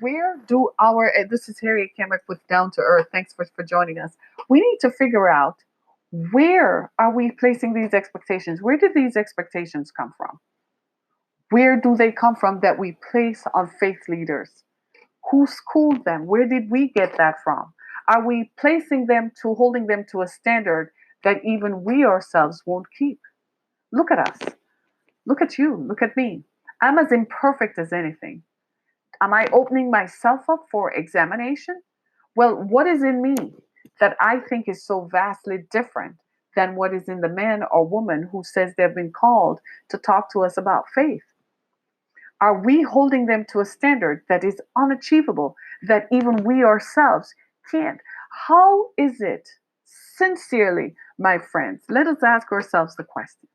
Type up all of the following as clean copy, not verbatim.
Where do our, this is Harriet Kemrick with Down to Earth. Thanks for joining us. We need to figure out, where are we placing these expectations? Where did these expectations come from? Where do they come from that we place on faith leaders? Who schooled them? Where did we get that from? Are we placing them to, holding them to a standard that even we ourselves won't keep? Look at us. Look at you. Look at me. I'm as imperfect as anything. Am I opening myself up for examination? Well, what is in me that I think is so vastly different than what is in the man or woman who says they've been called to talk to us about faith? Are we holding them to a standard that is unachievable, that even we ourselves can't? How is it, sincerely, my friends, let us ask ourselves the question.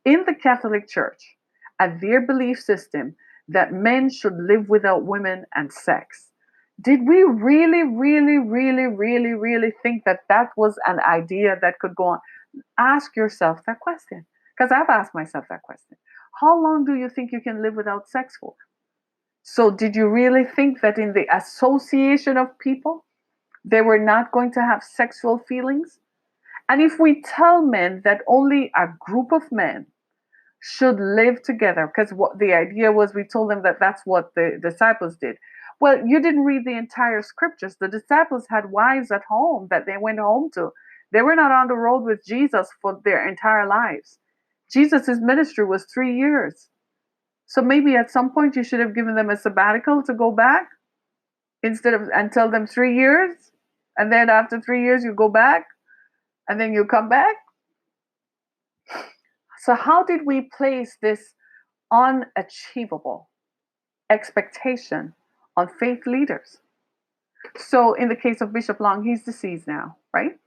In the Catholic Church, and their belief system that men should live without women and sex, did we really, really, really, really, really think that that was an idea that could go on? Ask yourself that question. Because I've asked myself that question. How long do you think you can live without sex for? So, did you really think that in the association of people, they were not going to have sexual feelings? And if we tell men that only a group of men should live together, because what the idea was, we told them that that's what the disciples did. Well, you didn't read the entire scriptures. The disciples had wives at home that they went home to. They were not on the road with Jesus for their entire lives. Jesus' ministry was 3 years. So maybe at some point you should have given them a sabbatical to go back, instead of, and tell them 3 years. And then after 3 years, you go back and then you come back. So, how did we place this unachievable expectation on faith leaders? So, in the case of Bishop Long, he's deceased now, right?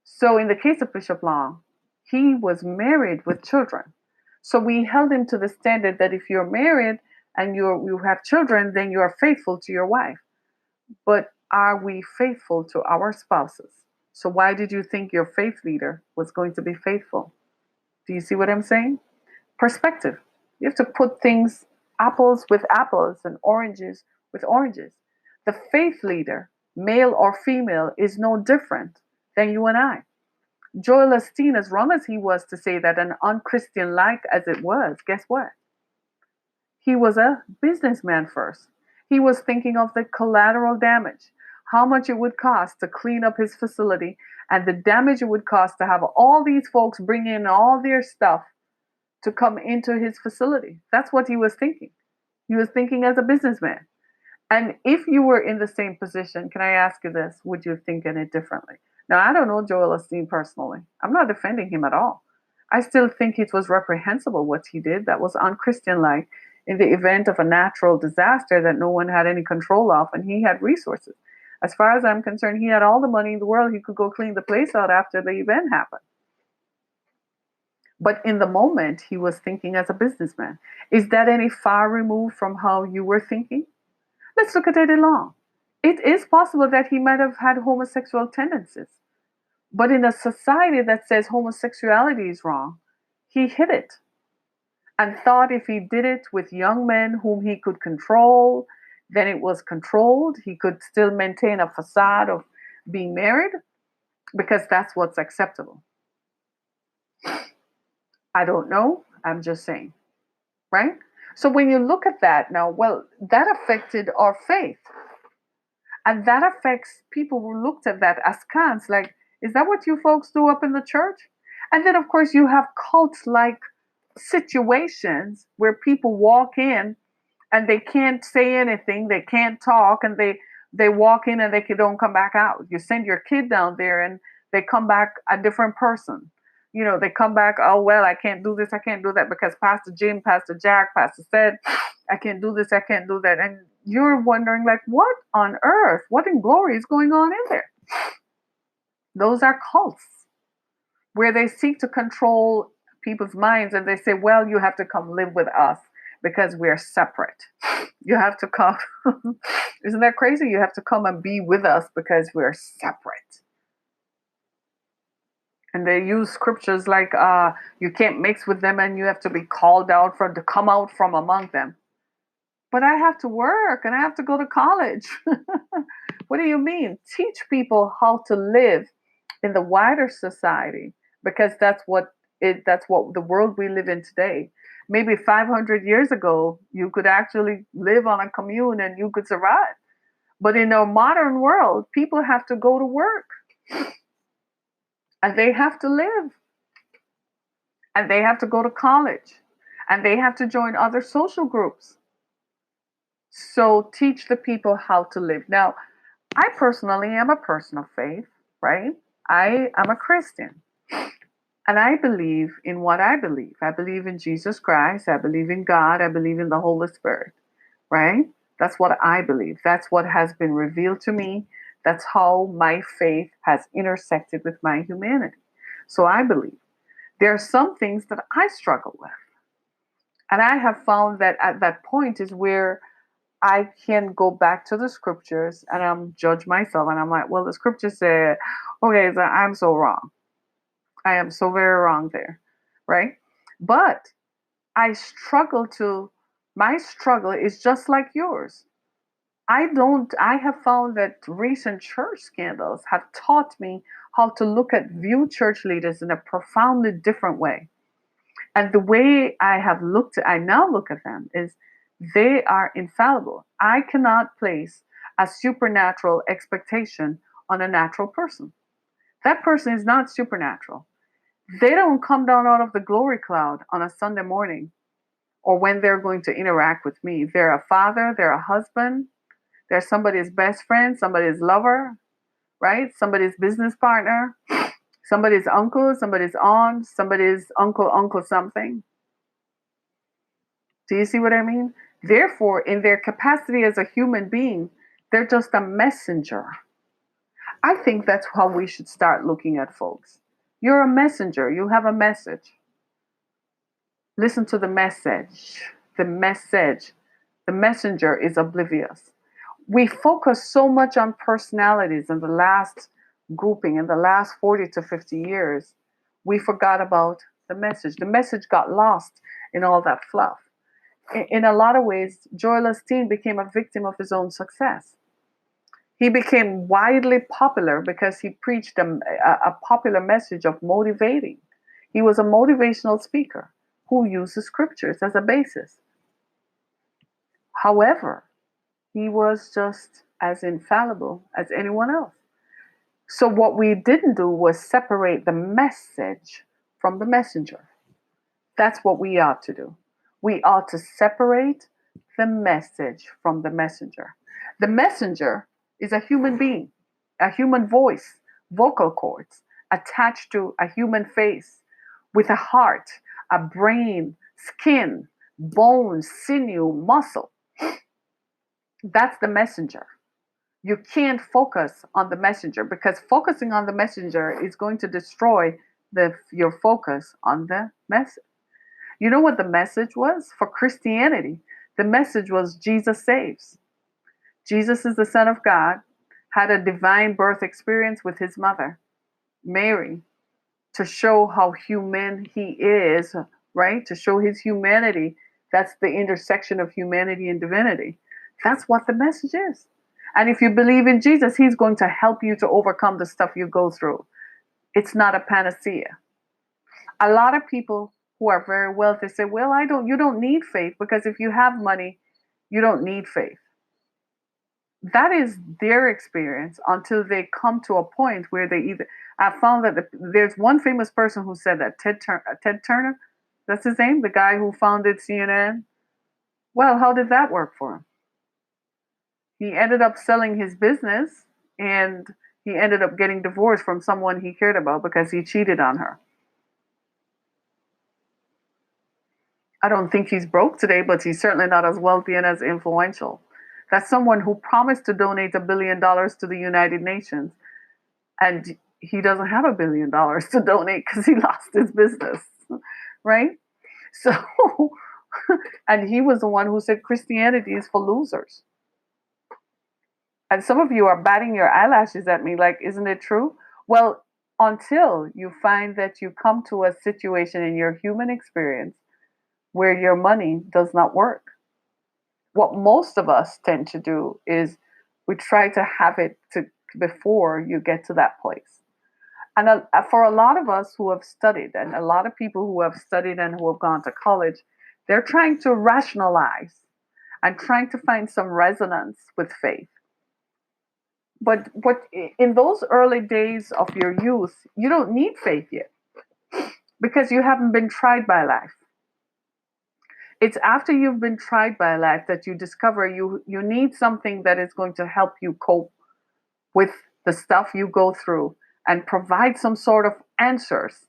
So, in the case of Bishop Long, he was married with children. So, we held him to the standard that if you're married and you have children, then you are faithful to your wife. But are we faithful to our spouses? So, why did you think your faith leader was going to be faithful? Do you see what I'm saying? Perspective. You have to put things, apples with apples and oranges with oranges. The faith leader, male or female, is no different than you and I. Joel Osteen, as wrong as he was to say that, and unchristian like as it was, guess what? He was a businessman first. He was thinking of the collateral damage, how much it would cost to clean up his facility, and the damage it would cost to have all these folks bring in all their stuff to come into his facility. That's what he was thinking. He was thinking as a businessman. And if you were in the same position, can I ask you this? Would you think in it differently? Now, I don't know Joel Osteen personally. I'm not defending him at all. I still think it was reprehensible what he did. That was unchristian like, in the event of a natural disaster that no one had any control of, and he had resources. As far as I'm concerned, he had all the money in the world. He could go clean the place out after the event happened. But in the moment, he was thinking as a businessman. Is that any far removed from how you were thinking? Let's look at Eddie Long. It is possible that he might have had homosexual tendencies. But in a society that says homosexuality is wrong, he hid it and thought if he did it with young men whom he could control, then it was controlled. He could still maintain a facade of being married because that's what's acceptable. I don't know. I'm just saying, right? So when you look at that now, well, that affected our faith. And that affects people who looked at that askance, like, is that what you folks do up in the church? And then, of course, you have cult like situations where people walk in and they can't say anything, they can't talk, and they walk in and they don't come back out. You send your kid down there and they come back a different person. You know, they come back, oh, well, I can't do this, I can't do that because Pastor Jim, Pastor Jack, Pastor said, I can't do this, I can't do that. And you're wondering, like, what on earth, what in glory is going on in there? Those are cults where they seek to control people's minds and they say, well, you have to come live with us because we're separate. You have to come. Isn't that crazy? You have to come and be with us because we're separate. And they use scriptures like, you can't mix with them and you have to be called out to come out from among them. But I have to work and I have to go to college. What do you mean? Teach people how to live in the wider society, because that's what the world we live in today. Maybe 500 years ago, you could actually live on a commune and you could survive. But in our modern world, people have to go to work and they have to live and they have to go to college and they have to join other social groups. So teach the people how to live. Now, I personally am a person of faith, right? I am a Christian and I believe in what I believe. I believe in Jesus Christ. I believe in God. I believe in the Holy Spirit, right? That's what I believe. That's what has been revealed to me. That's how my faith has intersected with my humanity. So I believe there are some things that I struggle with. And I have found that at that point is where I can go back to the scriptures and I'm judge myself and I'm like, well, the scripture said, okay, so I'm so wrong. I am so very wrong there, right? But I struggle to, my struggle is just like yours. I have found that recent church scandals have taught me how to view church leaders in a profoundly different way. And the way I now look at them is they are infallible. I cannot place a supernatural expectation on a natural person. That person is not supernatural. They don't come down out of the glory cloud on a Sunday morning or when they're going to interact with me. They're a father, they're a husband, they're somebody's best friend, somebody's lover, right? Somebody's business partner, somebody's uncle, somebody's aunt, somebody's uncle something. Do you see what I mean? Therefore, in their capacity as a human being, they're just a messenger. I think that's how we should start looking at folks. You're a messenger, you have a message. Listen to the message. The message. The messenger is oblivious. We focus so much on personalities in the last grouping, in the last 40 to 50 years. We forgot about the message. The message got lost in all that fluff. In a lot of ways, Joel Osteen became a victim of his own success. He became widely popular because he preached a popular message of motivating. He was a motivational speaker who used the scriptures as a basis. However, he was just as infallible as anyone else. So, what we didn't do was separate the message from the messenger. That's what we ought to do. We ought to separate the message from the messenger. The messenger is a human being, a human voice, vocal cords attached to a human face with a heart, a brain, skin, bones, sinew, muscle. That's the messenger. You can't focus on the messenger because focusing on the messenger is going to destroy your focus on the message. You know what the message was for Christianity? The message was Jesus saves. Jesus is the Son of God, had a divine birth experience with his mother, Mary, to show how human he is, right? To show his humanity. That's the intersection of humanity and divinity. That's what the message is. And if you believe in Jesus, he's going to help you to overcome the stuff you go through. It's not a panacea. A lot of people who are very wealthy say, well, you don't need faith because if you have money, you don't need faith. That is their experience until they come to a point where I found that there's one famous person who said that, Ted Turner, that's his name, the guy who founded CNN. Well, how did that work for him? He ended up selling his business and he ended up getting divorced from someone he cared about because he cheated on her. I don't think he's broke today, but he's certainly not as wealthy and as influential. That's someone who promised to donate $1 billion to the United Nations, and he doesn't have $1 billion to donate because he lost his business, right? So, and he was the one who said Christianity is for losers. And some of you are batting your eyelashes at me like, isn't it true? Well, until you find that you come to a situation in your human experience where your money does not work. What most of us tend to do is we try to have it to before you get to that place. And for a lot of us who have studied, and a lot of people who have studied and who have gone to college, they're trying to rationalize and trying to find some resonance with faith. But in those early days of your youth, you don't need faith yet because you haven't been tried by life. It's after you've been tried by life that you discover you need something that is going to help you cope with the stuff you go through and provide some sort of answers.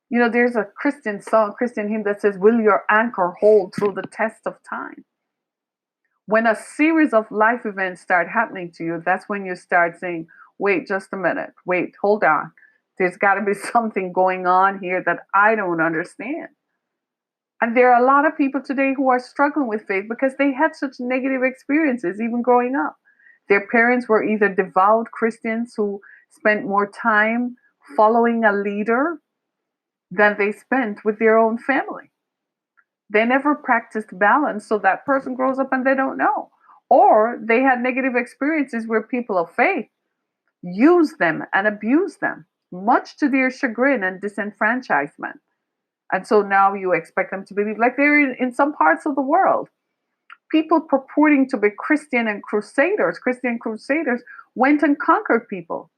You know, there's a Christian song, Christian hymn that says, "Will your anchor hold through the test of time?" When a series of life events start happening to you, that's when you start saying, wait, just a minute, wait, hold on. There's got to be something going on here that I don't understand. And there are a lot of people today who are struggling with faith because they had such negative experiences even growing up. Their parents were either devout Christians who spent more time following a leader than they spent with their own family. They never practiced balance, so that person grows up and they don't know. Or they had negative experiences where people of faith use them and abuse them, much to their chagrin and disenfranchisement. And so now you expect them to believe, like they're in some parts of the world. People purporting to be Christian crusaders, went and conquered people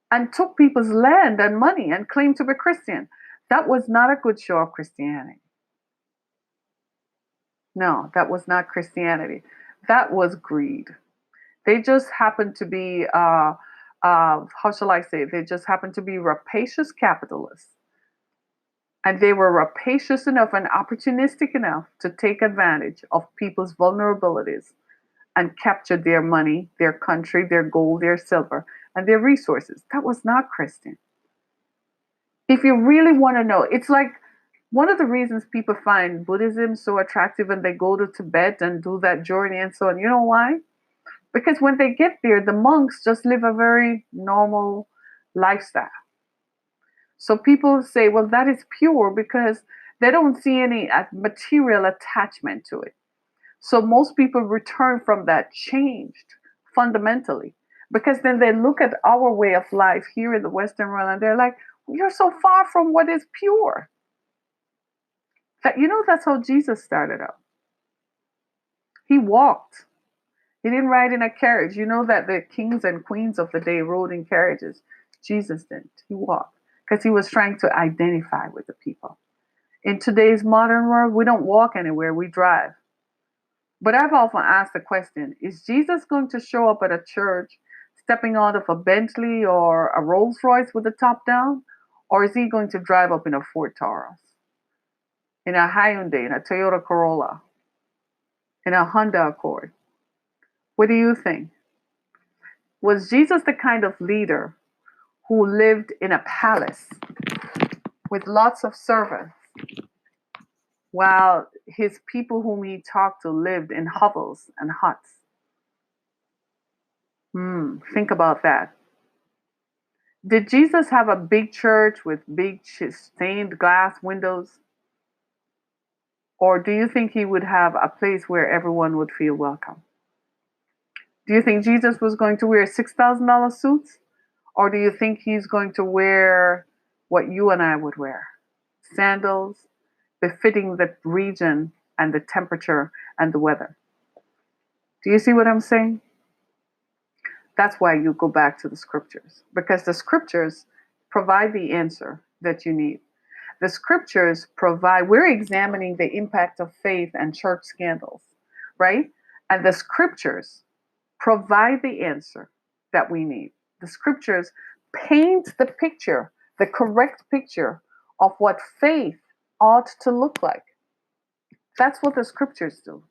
and took people's land and money and claimed to be Christian. That was not a good show of Christianity. No, that was not Christianity. That was greed. They just happened to be, how shall I say, they just happened to be rapacious capitalists. And they were rapacious enough and opportunistic enough to take advantage of people's vulnerabilities and capture their money, their country, their gold, their silver, and their resources. That was not Christian. If you really want to know, it's like one of the reasons people find Buddhism so attractive and they go to Tibet and do that journey and so on. You know why? Because when they get there, the monks just live a very normal lifestyle. So people say, well, that is pure because they don't see any material attachment to it. So most people return from that changed fundamentally because then they look at our way of life here in the Western world and they're like, you're so far from what is pure. That, you know, that's how Jesus started out. He walked. He didn't ride in a carriage. You know that the kings and queens of the day rode in carriages. Jesus didn't. He walked because he was trying to identify with the people. In today's modern world, we don't walk anywhere, we drive. But I've often asked the question, is Jesus going to show up at a church stepping out of a Bentley or a Rolls Royce with the top down? Or is he going to drive up in a Ford Taurus, in a Hyundai, in a Toyota Corolla, in a Honda Accord? What do you think? Was Jesus the kind of leader who lived in a palace with lots of servants while his people whom he talked to lived in hovels and huts? Think about that. Did Jesus have a big church with big stained glass windows? Or do you think he would have a place where everyone would feel welcome? Do you think Jesus was going to wear $6,000 suits? Or do you think he's going to wear what you and I would wear? Sandals, befitting the region and the temperature and the weather. Do you see what I'm saying? That's why you go back to the scriptures, because the scriptures provide the answer that you need. The scriptures provide, we're examining the impact of faith and church scandals, right? And the scriptures provide the answer that we need. The scriptures paint the picture, the correct picture of what faith ought to look like. That's what the scriptures do.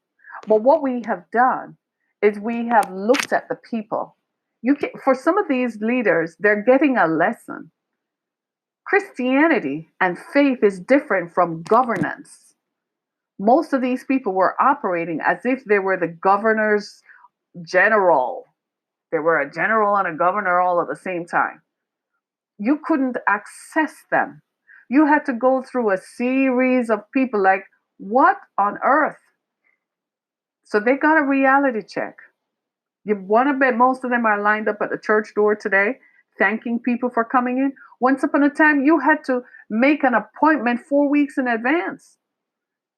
But what we have done is we have looked at the people. For some of these leaders, they're getting a lesson. Christianity and faith is different from governance. Most of these people were operating as if they were the governor's general. They were a general and a governor all at the same time. You couldn't access them. You had to go through a series of people like, what on earth? So they got a reality check. You want to bet most of them are lined up at the church door today, thanking people for coming in. Once upon a time, you had to make an appointment 4 weeks in advance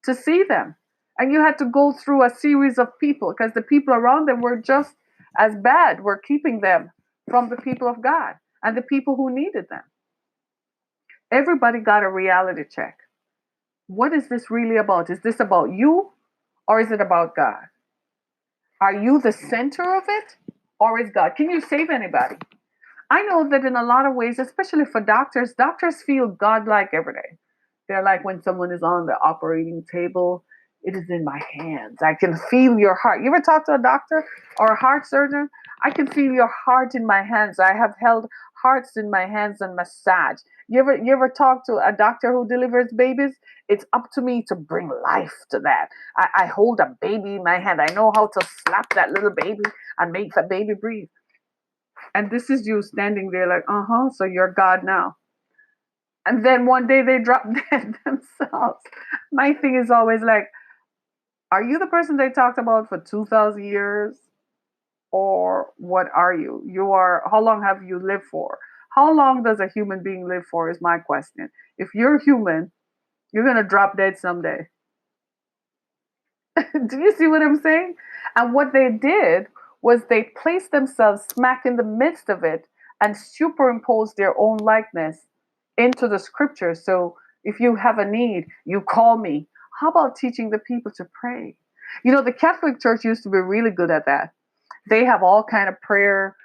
to see them. And you had to go through a series of people because the people around them were just as bad, were keeping them from the people of God and the people who needed them. Everybody got a reality check. What is this really about? Is this about you or is it about God? Are you the center of it or is God? Can you save anybody? I know that in a lot of ways, especially for doctors, doctors feel godlike every day. They're like when someone is on the operating table, it is in my hands. I can feel your heart. You ever talk to a doctor or a heart surgeon? I can feel your heart in my hands. I have held hearts in my hands and massage. You ever talk to a doctor who delivers babies? It's up to me to bring life to that. I hold a baby in my hand. I know how to slap that little baby and make the baby breathe. And this is you standing there like, so you're God now. And then one day they drop dead themselves. My thing is always like, are you the person they talked about for 2,000 years? Or what are you? How long have you lived for? How long does a human being live for is my question. If you're human, you're going to drop dead someday. Do you see what I'm saying? And what they did was they placed themselves smack in the midst of it and superimposed their own likeness into the scriptures. So if you have a need, you call me. How about teaching the people to pray? The Catholic Church used to be really good at that. They have all kind of prayer,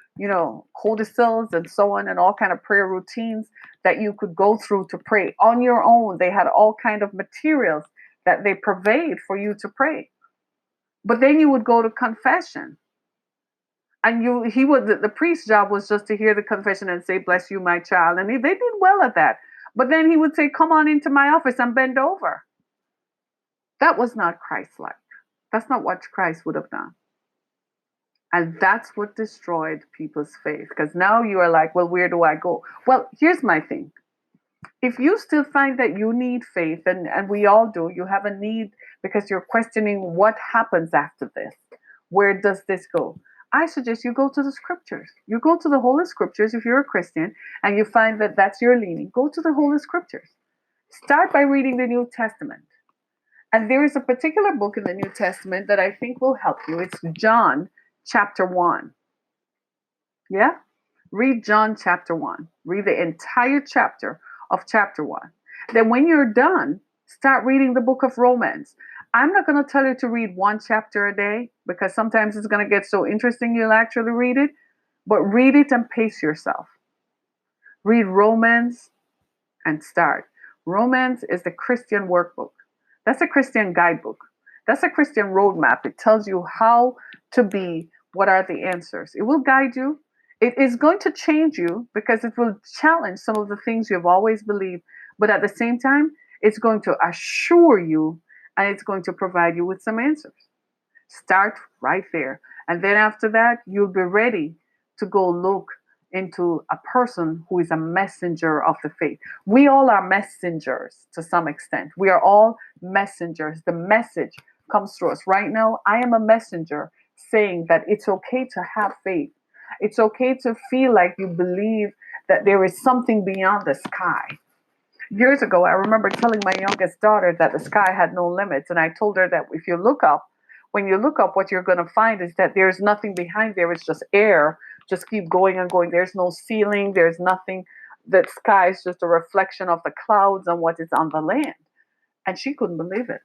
codicils and so on, and all kind of prayer routines that you could go through to pray on your own. They had all kind of materials that they purveyed for you to pray. But then you would go to confession. And the priest's job was just to hear the confession and say, "Bless you, my child." And they did well at that. But then he would say, "Come on into my office and bend over." That was not Christ-like. That's not what Christ would have done. And that's what destroyed people's faith. Because now you are like, well, where do I go? Well, here's my thing. If you still find that you need faith, and we all do, you have a need because you're questioning what happens after this. Where does this go? I suggest you go to the scriptures. You go to the Holy Scriptures if you're a Christian and you find that that's your leaning. Go to the Holy Scriptures. Start by reading the New Testament. And there is a particular book in the New Testament that I think will help you. It's John chapter 1. Yeah? Read John chapter 1. Read the entire chapter of chapter 1. Then when you're done, start reading the book of Romans. I'm not going to tell you to read one chapter a day because sometimes it's going to get so interesting you'll actually read it. But read it and pace yourself. Read Romans and start. Romans is the Christian workbook. That's a Christian guidebook. That's a Christian roadmap. It tells you how to be, what are the answers. It will guide you. It is going to change you because it will challenge some of the things you've always believed. But at the same time, it's going to assure you and it's going to provide you with some answers. Start right there. And then after that, you'll be ready to go look into a person who is a messenger of the faith. We all are messengers to some extent. We are all messengers. The message comes through us. Right now, I am a messenger saying that it's okay to have faith. It's okay to feel like you believe that there is something beyond the sky. Years ago, I remember telling my youngest daughter that the sky had no limits. And I told her that if you look up, when you look up, what you're going to find is that there's nothing behind there. It's just air. Just keep going and going. There's no ceiling. There's nothing. The sky is just a reflection of the clouds and what is on the land. And she couldn't believe it.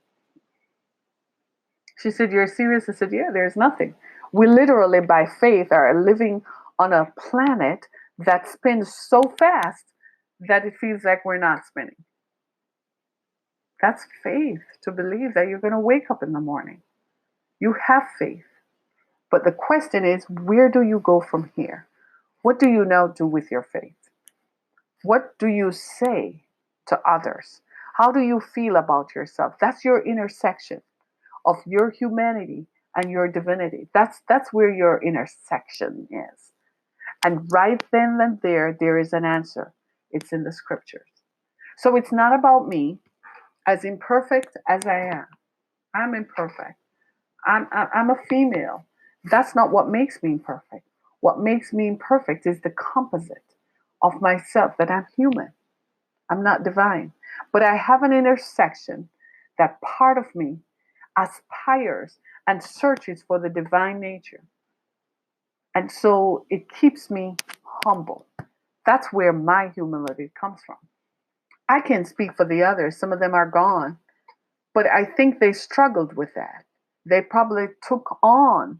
She said, "You're serious?" I said, "Yeah, there's nothing." We literally, by faith, are living on a planet that spins so fast that it feels like we're not spinning. That's faith, to believe that you're going to wake up in the morning. You have faith. But the question is, where do you go from here? What do you now do with your faith? What do you say to others? How do you feel about yourself? That's your intersection of your humanity and your divinity. That's where your intersection is. And right then and there is an answer. It's in the scriptures. So it's not about me, as imperfect as I am. I'm imperfect. I'm a female. That's not what makes me perfect. What makes me perfect is the composite of myself, that I'm human. I'm not divine. But I have an intersection that part of me aspires and searches for the divine nature. And so it keeps me humble. That's where my humility comes from. I can't speak for the others. Some of them are gone. But I think they struggled with that. They probably took on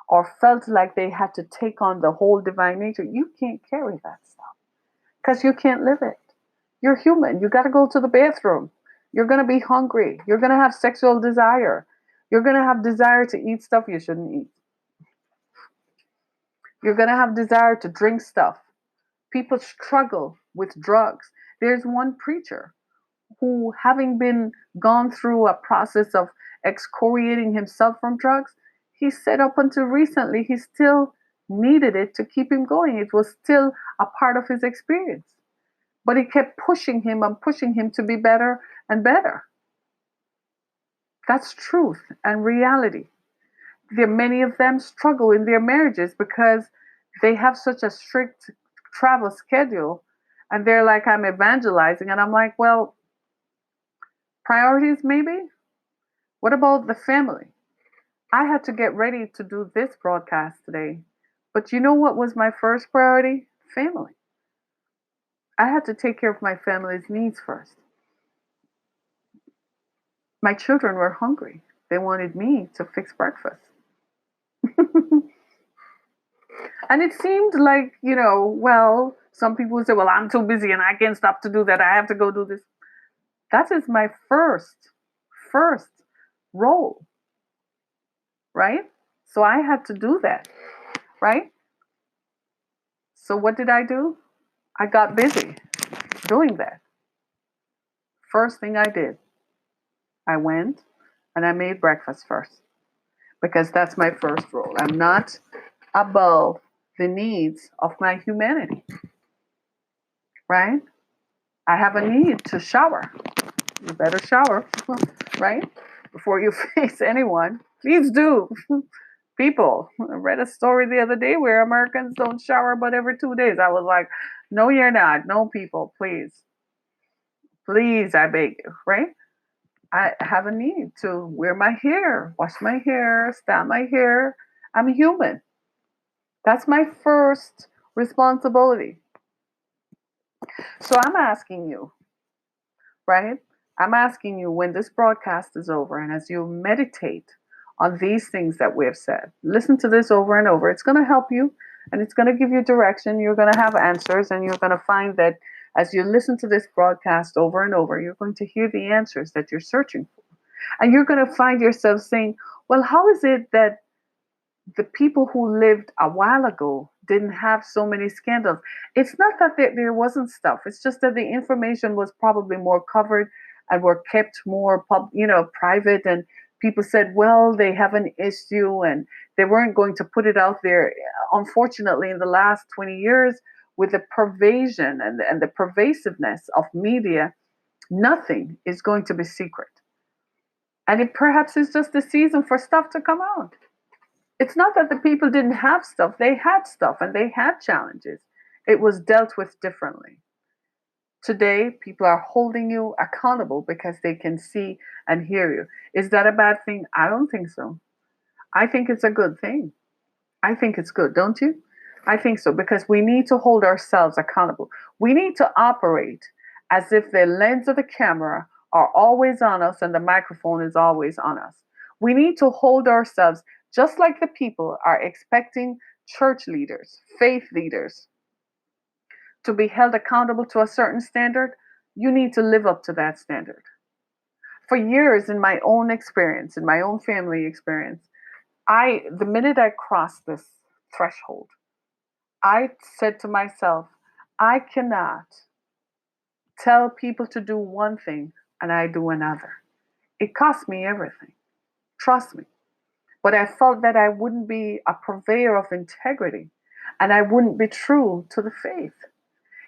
or felt like they had to take on the whole divine nature. You can't carry that stuff because you can't live it. You're human. You got to go to the bathroom. You're going to be hungry. You're going to have sexual desire. You're going to have desire to eat stuff you shouldn't eat. You're going to have desire to drink stuff. People struggle with drugs. There's one preacher who, having been gone through a process of excoriating himself from drugs, he said up until recently he still needed it to keep him going. It was still a part of his experience. But it kept pushing him and pushing him to be better and better. That's truth and reality. There, many of them struggle in their marriages because they have such a strict travel schedule, and they're like, I'm evangelizing, and I'm like, well, priorities maybe. What about the family? I had to get ready to do this broadcast today, but you know what was my first priority? Family. I had to take care of my family's needs first. My children were hungry. They wanted me to fix breakfast. And it seemed like, well, some people would say, well, I'm too busy and I can't stop to do that. I have to go do this. That is my first role, right? So I had to do that, right? So what did I do? I got busy doing that. First thing I did, I went and I made breakfast first because that's my first role. I'm not above the needs of my humanity, right? I have a need to shower. You better shower, right? Before you face anyone. Please do. People, I read a story the other day where Americans don't shower but every 2 days. I was like, no, you're not. No, people, please. Please, I beg you, right? I have a need to wear my hair, wash my hair, style my hair. I'm human. That's my first responsibility. So I'm asking you, right? I'm asking you when this broadcast is over and as you meditate on these things that we have said, listen to this over and over. It's going to help you and it's going to give you direction. You're going to have answers and you're going to find that as you listen to this broadcast over and over, you're going to hear the answers that you're searching for. And you're going to find yourself saying, well, how is it that the people who lived a while ago didn't have so many scandals? It's not that there wasn't stuff. It's just that the information was probably more covered and were kept more private. And people said, well, they have an issue and they weren't going to put it out there. Unfortunately, in the last 20 years, with the pervasion and the pervasiveness of media, nothing is going to be secret. And it perhaps is just the season for stuff to come out. It's not that the people didn't have stuff. They had stuff and they had challenges. It was dealt with differently. Today, people are holding you accountable because they can see and hear you. Is that a bad thing? I don't think so. I think it's a good thing. I think it's good, don't you? I think so because we need to hold ourselves accountable. We need to operate as if the lens of the camera are always on us and the microphone is always on us. We need to hold ourselves just like the people are expecting church leaders, faith leaders, to be held accountable to a certain standard. You need to live up to that standard. For years, in my own experience, in my own family experience, the minute I crossed this threshold, I said to myself, I cannot tell people to do one thing and I do another. It cost me everything. Trust me. But I felt that I wouldn't be a purveyor of integrity and I wouldn't be true to the faith.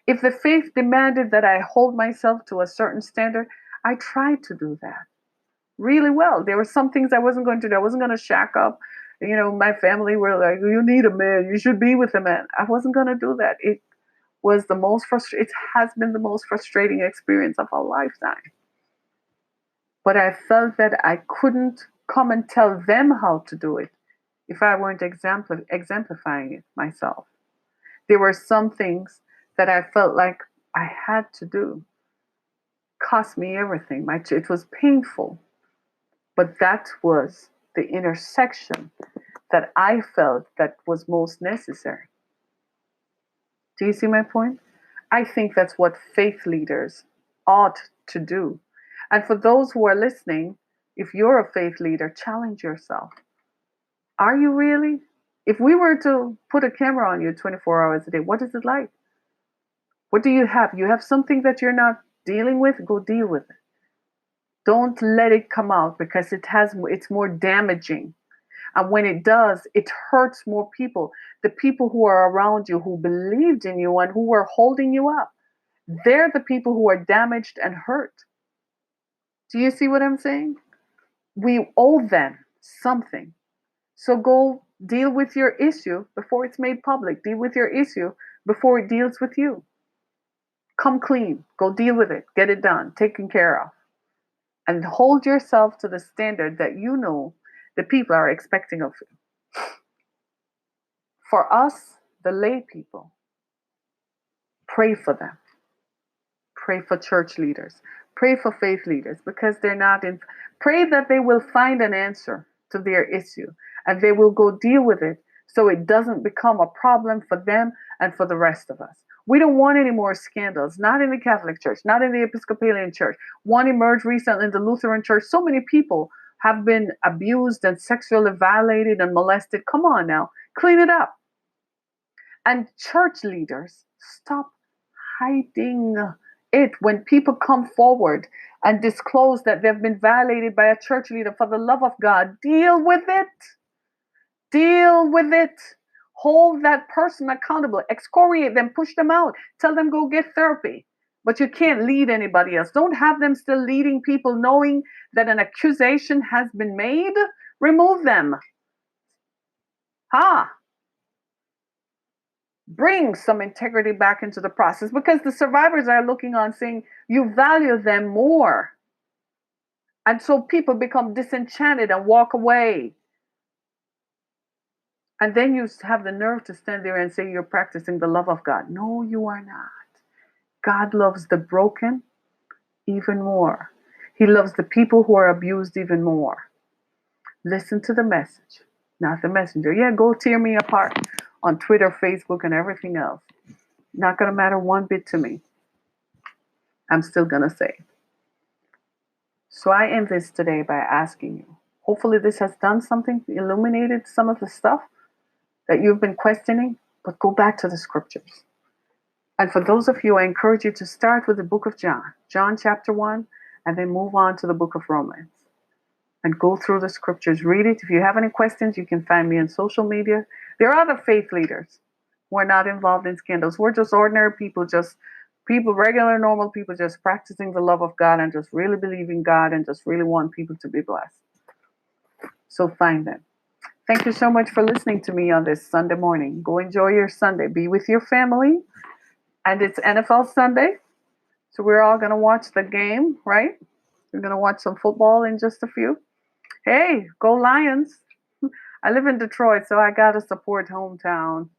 If the faith demanded that I hold myself to a certain standard, I tried to do that. really well. There were some things I wasn't going to do. I wasn't going to shack up. My family were like, "You need a man. You should be with a man." I wasn't going to do that. It was the most frustrating. It has been the most frustrating experience of a lifetime. But I felt that I couldn't come and tell them how to do it if I weren't exemplifying it myself. There were some things that I felt like I had to do. Cost me everything. It was painful, but that was the intersection that I felt that was most necessary. Do you see my point? I think that's what faith leaders ought to do. And for those who are listening, if you're a faith leader, challenge yourself. Are you really? If we were to put a camera on you 24 hours a day, what is it like? What do you have? You have something that you're not dealing with? Go deal with it. Don't let it come out because it's more damaging. And when it does, it hurts more people. The people who are around you, who believed in you and who were holding you up, they're the people who are damaged and hurt. Do you see what I'm saying? We owe them something. So go deal with your issue before it's made public. Deal with your issue before it deals with you. Come clean. Go deal with it. Get it done. Taken care of. And hold yourself to the standard that you know the people are expecting of you. For us, the lay people, pray for them. Pray for church leaders. Pray for faith leaders because they're not in. Pray that they will find an answer to their issue and they will go deal with it so it doesn't become a problem for them and for the rest of us. We don't want any more scandals, not in the Catholic Church, not in the Episcopalian Church. One emerged recently in the Lutheran Church. So many people have been abused and sexually violated and molested. Come on now, clean it up. And church leaders, stop hiding it. When people come forward and disclose that they've been violated by a church leader, for the love of God, deal with it. Deal with it. Hold that person accountable. Excoriate them, push them out. Tell them go get therapy. But you can't lead anybody else. Don't have them still leading people knowing that an accusation has been made. Remove them. Bring some integrity back into the process because the survivors are looking on saying you value them more. And so people become disenchanted and walk away. And then you have the nerve to stand there and say you're practicing the love of God. No, you are not. God loves the broken even more. He loves the people who are abused even more. Listen to the message, not the messenger. Yeah, go tear me apart on Twitter, Facebook, and everything else. Not going to matter one bit to me. I'm still going to say. So I end this today by asking you. Hopefully this has done something, illuminated some of the stuff that you've been questioning, but go back to the scriptures. And for those of you, I encourage you to start with the book of John chapter 1, and then move on to the book of Romans. And go through the scriptures, read it. If you have any questions, you can find me on social media. There are other faith leaders who are not involved in scandals. We're just ordinary people, regular, normal people, just practicing the love of God and just really believing God and just really want people to be blessed. So find them. Thank you so much for listening to me on this Sunday morning. Go enjoy your Sunday. Be with your family. And it's NFL Sunday. So we're all going to watch the game, right? We're going to watch some football in just a few. Hey, go Lions. I live in Detroit, so I got to support hometown.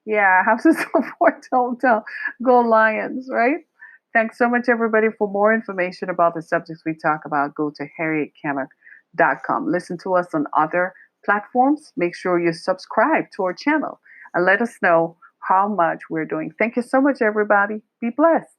Yeah, I have to support hometown. Go Lions, right? Thanks so much, everybody. For more information about the subjects we talk about, go to harrietkamick.com. Listen to us on other platforms. Make sure you subscribe to our channel and let us know how much we're doing. Thank you so much, everybody. Be blessed.